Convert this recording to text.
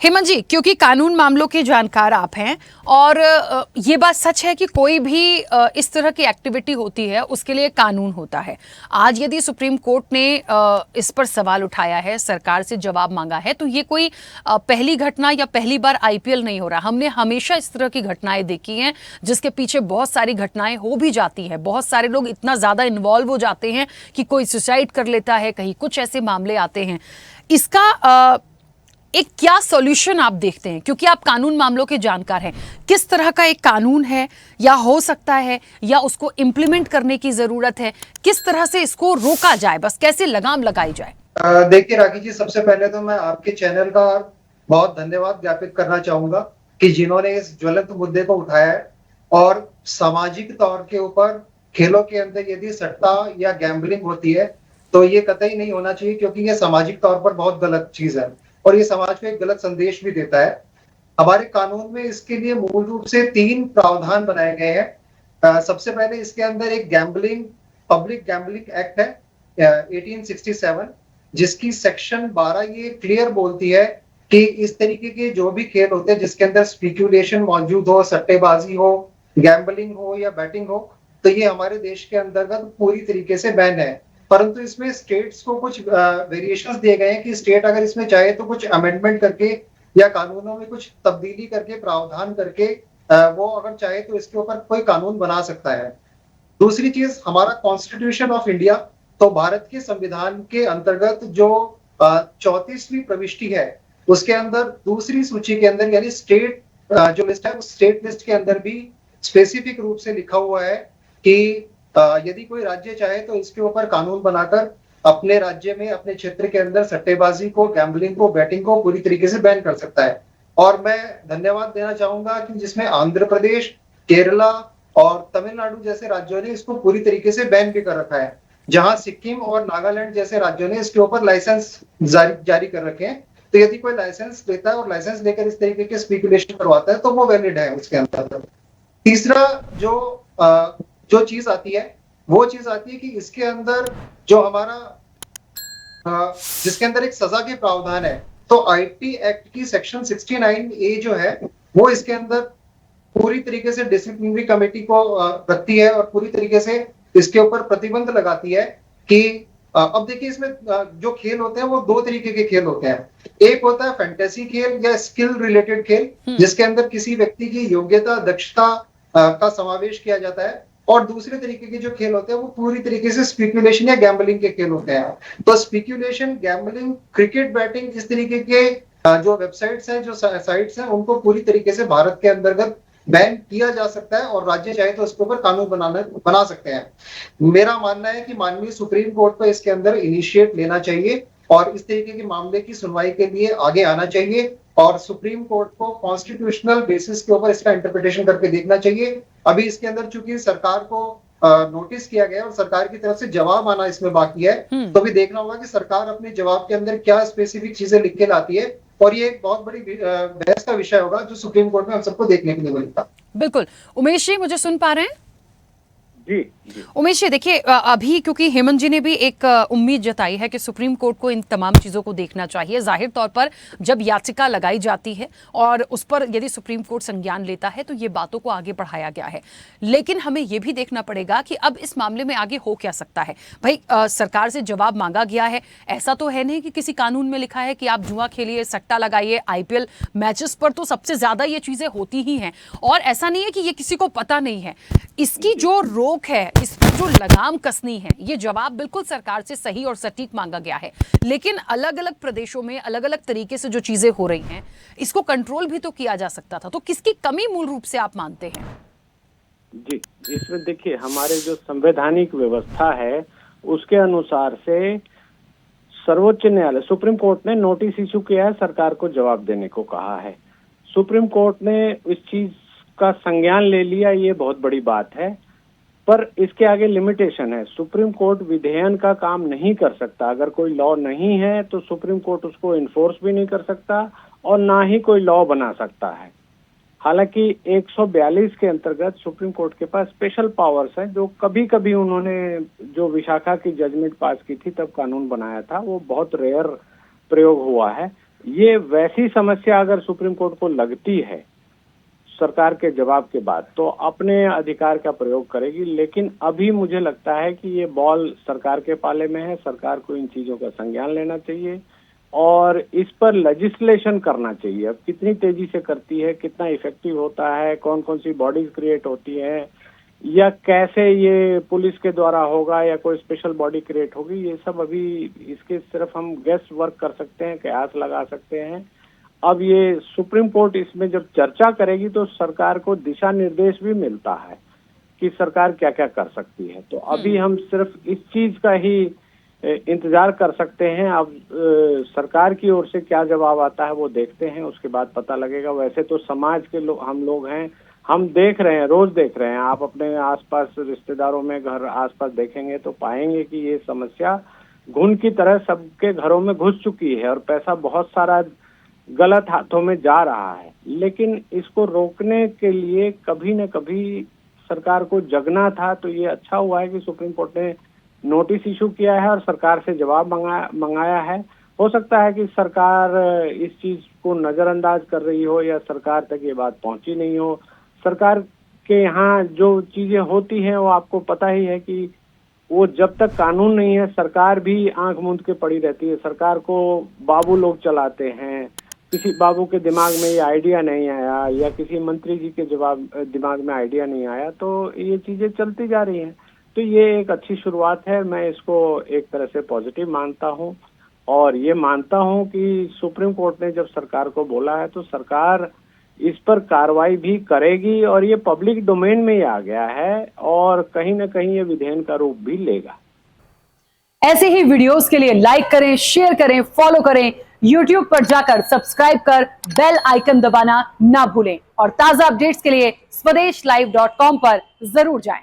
हेमंत जी, क्योंकि कानून मामलों के जानकार आप हैं और ये बात सच है कि कोई भी इस तरह की एक्टिविटी होती है उसके लिए कानून होता है। आज यदि सुप्रीम कोर्ट ने इस पर सवाल उठाया है, सरकार से जवाब मांगा है, तो ये कोई पहली घटना या पहली बार आईपीएल नहीं हो रहा। हमने हमेशा इस तरह की घटनाएं देखी हैं जिसके पीछे बहुत सारी घटनाएं हो भी जाती हैं। बहुत सारे लोग इतना ज्यादा इन्वॉल्व हो जाते हैं कि कोई सुसाइड कर लेता है, कहीं कुछ ऐसे मामले आते हैं। इसका एक क्या सॉल्यूशन आप देखते हैं, क्योंकि आप कानून मामलों के जानकार हैं? किस तरह का एक कानून है या हो सकता है या उसको इम्प्लीमेंट करने की जरूरत है? किस तरह से इसको रोका जाए, बस कैसे लगाम लगाई जाए? देखिए राखी जी, सबसे पहले तो मैं आपके चैनल का बहुत धन्यवाद ज्ञापित करना चाहूंगा कि जिन्होंने इस ज्वलंत मुद्दे को उठाया है। और सामाजिक तौर के ऊपर खेलों के अंदर यदि सट्टा या गैम्बलिंग होती है तो ये कतई नहीं होना चाहिए, क्योंकि ये सामाजिक तौर पर बहुत गलत चीज है और ये समाज को एक गलत संदेश भी देता है। हमारे कानून में इसके लिए मूल रूप से 3 प्रावधान बनाए गए हैं। सबसे पहले इसके अंदर एक गैम्बलिंग पब्लिक गैम्बलिंग एक्ट है 1867, जिसकी सेक्शन 12 ये क्लियर बोलती है कि इस तरीके के जो भी खेल होते हैं जिसके अंदर स्पेक्यूलेशन मौजूद हो, सट्टेबाजी हो, गैम्बलिंग हो या बैटिंग हो, तो ये हमारे देश के अंतर्गत पूरी तरीके से बैन है। परंतु इसमें स्टेट्स को कुछ वेरिएशंस दिए गए हैं कि स्टेट अगर इसमें चाहे तो कुछ अमेंडमेंट करके या कानूनों में कुछ तब्दीली करके, प्रावधान करके वो अगर चाहे तो इसके ऊपर कोई कानून बना सकता है। दूसरी चीज, हमारा कॉन्स्टिट्यूशन ऑफ इंडिया, तो भारत के संविधान के अंतर्गत जो 34वीं प्रविष्टि है उसके अंदर दूसरी सूची के अंदर यानी स्टेट जो लिस्ट है उस स्टेट लिस्ट के अंदर भी स्पेसिफिक रूप से लिखा हुआ है कि यदि कोई राज्य चाहे तो इसके ऊपर कानून बनाकर अपने राज्य में, अपने क्षेत्र के अंदर सट्टेबाजी को, गैम्बलिंग को, बैटिंग को पूरी तरीके से बैन कर सकता है। और मैं धन्यवाद देना चाहूंगा कि जिसमें आंध्र प्रदेश, केरला और तमिलनाडु जैसे राज्यों ने इसको पूरी तरीके से बैन भी कर रखा है, जहां सिक्किम और नागालैंड जैसे राज्यों ने इसके ऊपर लाइसेंस जारी कर रखे हैं। तो यदि कोई लाइसेंस लेता है और लाइसेंस लेकर इस तरीके के स्पेकुलेशन करवाता है तो वो वैलिड है उसके अंदर। तीसरा जो चीज आती है वो चीज आती है कि इसके अंदर जो हमारा जिसके अंदर एक सजा के प्रावधान है, तो आईटी एक्ट की सेक्शन 69A जो है वो इसके अंदर पूरी तरीके से डिसिप्लिनरी कमेटी को रखती है और पूरी तरीके से इसके ऊपर प्रतिबंध लगाती है कि अब देखिए इसमें जो खेल होते हैं वो 2 तरीके के खेल होते हैं। एक होता है फैंटेसी खेल या स्किल रिलेटेड खेल, जिसके अंदर किसी व्यक्ति की योग्यता, दक्षता का समावेश किया जाता है। और दूसरे तरीके के जो खेल होते हैं वो पूरी तरीके से स्पेकुलेशन या गैम्बलिंग के खेल होते हैं। तो स्पेकुलेशन, गैम्बलिंग, क्रिकेट बैटिंग, इस तरीके के जो वेबसाइट्स हैं, जो साइट्स हैं, उनको पूरी तरीके से भारत के अंतर्गत बैन किया जा सकता है और राज्य चाहे तो उसके ऊपर कानून बना सकते हैं। मेरा मानना है कि माननीय सुप्रीम कोर्ट को इसके अंदर इनिशिएट लेना चाहिए और इस तरीके के मामले की सुनवाई के लिए आगे आना चाहिए और सुप्रीम कोर्ट को कॉन्स्टिट्यूशनल बेसिस के ऊपर इसका इंटरप्रिटेशन करके देखना चाहिए। अभी इसके अंदर चूंकि सरकार को नोटिस किया गया और सरकार की तरफ से जवाब आना इसमें बाकी है, तो भी देखना होगा कि सरकार अपने जवाब के अंदर क्या स्पेसिफिक चीजें लिख के लाती है। और ये एक बहुत बड़ी बहस का विषय होगा जो सुप्रीम कोर्ट में हम सबको देखने के लिए मिलेगा। बिल्कुल। उमेश जी, मुझे सुन पा रहे हैं? जी उमेश जी, देखिए, अभी क्योंकि हेमंत जी ने भी एक उम्मीद जताई है कि सुप्रीम कोर्ट को इन तमाम चीजों को देखना चाहिए। जाहिर तौर पर जब याचिका लगाई जाती है और उस पर यदि सुप्रीम कोर्ट संज्ञान लेता है तो ये बातों को आगे बढ़ाया गया है। लेकिन हमें यह भी देखना पड़ेगा कि अब इस मामले में आगे हो क्या सकता है। भाई, सरकार से जवाब मांगा गया है, ऐसा तो है नहीं कि किसी कानून में लिखा है कि आप जुआ खेलिए, सट्टा लगाइए। आईपीएल मैचेस पर तो सबसे ज्यादा ये चीजें होती ही हैं और ऐसा नहीं है कि ये किसी को पता नहीं है। इसकी जो रोक है, इस पर जो लगाम कसनी है, ये जवाब बिल्कुल सरकार से सही और सटीक मांगा गया है। लेकिन अलग अलग प्रदेशों में अलग अलग तरीके से जो चीजें हो रही हैं, इसको कंट्रोल भी तो किया जा सकता था। तो किसकी कमी मूल रूप से आप मानते हैं? जी, इसमें देखिए हमारे जो संवैधानिक व्यवस्था है उसके अनुसार से सर्वोच्च न्यायालय, सुप्रीम कोर्ट ने नोटिस इशू किया है, सरकार को जवाब देने को कहा है। सुप्रीम कोर्ट ने इस चीज का संज्ञान ले लिया, ये बहुत बड़ी बात है। पर इसके आगे लिमिटेशन है। सुप्रीम कोर्ट विधेयन का काम नहीं कर सकता। अगर कोई लॉ नहीं है तो सुप्रीम कोर्ट उसको इन्फोर्स भी नहीं कर सकता और ना ही कोई लॉ बना सकता है। हालांकि 142 के अंतर्गत सुप्रीम कोर्ट के पास स्पेशल पावर्स हैं, जो कभी कभी उन्होंने जो विशाखा की जजमेंट पास की थी तब कानून बनाया था, वो बहुत रेयर प्रयोग हुआ है। ये वैसी समस्या अगर सुप्रीम कोर्ट को लगती है सरकार के जवाब के बाद तो अपने अधिकार का प्रयोग करेगी, लेकिन अभी मुझे लगता है कि ये बॉल सरकार के पाले में है। सरकार को इन चीजों का संज्ञान लेना चाहिए और इस पर लेजिस्लेशन करना चाहिए। अब कितनी तेजी से करती है, कितना इफेक्टिव होता है, कौन कौन सी बॉडीज क्रिएट होती है या कैसे ये पुलिस के द्वारा होगा या कोई स्पेशल बॉडी क्रिएट होगी, ये सब अभी इसके सिर्फ हम गेस वर्क कर सकते हैं, कयास लगा सकते हैं। अब ये सुप्रीम कोर्ट इसमें जब चर्चा करेगी तो सरकार को दिशा निर्देश भी मिलता है कि सरकार क्या क्या कर सकती है। तो अभी हम सिर्फ इस चीज का ही इंतजार कर सकते हैं। अब सरकार की ओर से क्या जवाब आता है वो देखते हैं, उसके बाद पता लगेगा। वैसे तो समाज के हम लोग हैं, हम देख रहे हैं, रोज देख रहे हैं। आप अपने आसपास रिश्तेदारों में घर आसपास देखेंगे तो पाएंगे कि ये समस्या घुन की तरह सबके घरों में घुस चुकी है और पैसा बहुत सारा गलत हाथों में जा रहा है। लेकिन इसको रोकने के लिए कभी न कभी सरकार को जगना था। तो ये अच्छा हुआ है कि सुप्रीम कोर्ट ने नोटिस इशू किया है और सरकार से जवाब मंगाया है। हो सकता है कि सरकार इस चीज को नजरअंदाज कर रही हो या सरकार तक ये बात पहुंची नहीं हो। सरकार के यहाँ जो चीजें होती हैं वो आपको पता ही है कि वो जब तक कानून नहीं है सरकार भी आंख मूंद के पड़ी रहती है। सरकार को बाबू लोग चलाते हैं, किसी बाबू के दिमाग में ये आइडिया नहीं आया या किसी मंत्री जी के दिमाग में आइडिया नहीं आया, तो ये चीजें चलती जा रही हैं। तो ये एक अच्छी शुरुआत है, मैं इसको एक तरह से पॉजिटिव मानता हूँ और ये मानता हूँ कि सुप्रीम कोर्ट ने जब सरकार को बोला है तो सरकार इस पर कार्रवाई भी करेगी और ये पब्लिक डोमेन में ही आ गया है और कहीं ना कहीं ये विधेयन का रूप भी लेगा। ऐसे ही वीडियोस के लिए लाइक करें, शेयर करें, फॉलो करें। YouTube पर जाकर सब्सक्राइब कर बेल आइकन दबाना ना भूलें और ताजा अपडेट्स के लिए स्वदेशलाइव.com पर जरूर जाएं।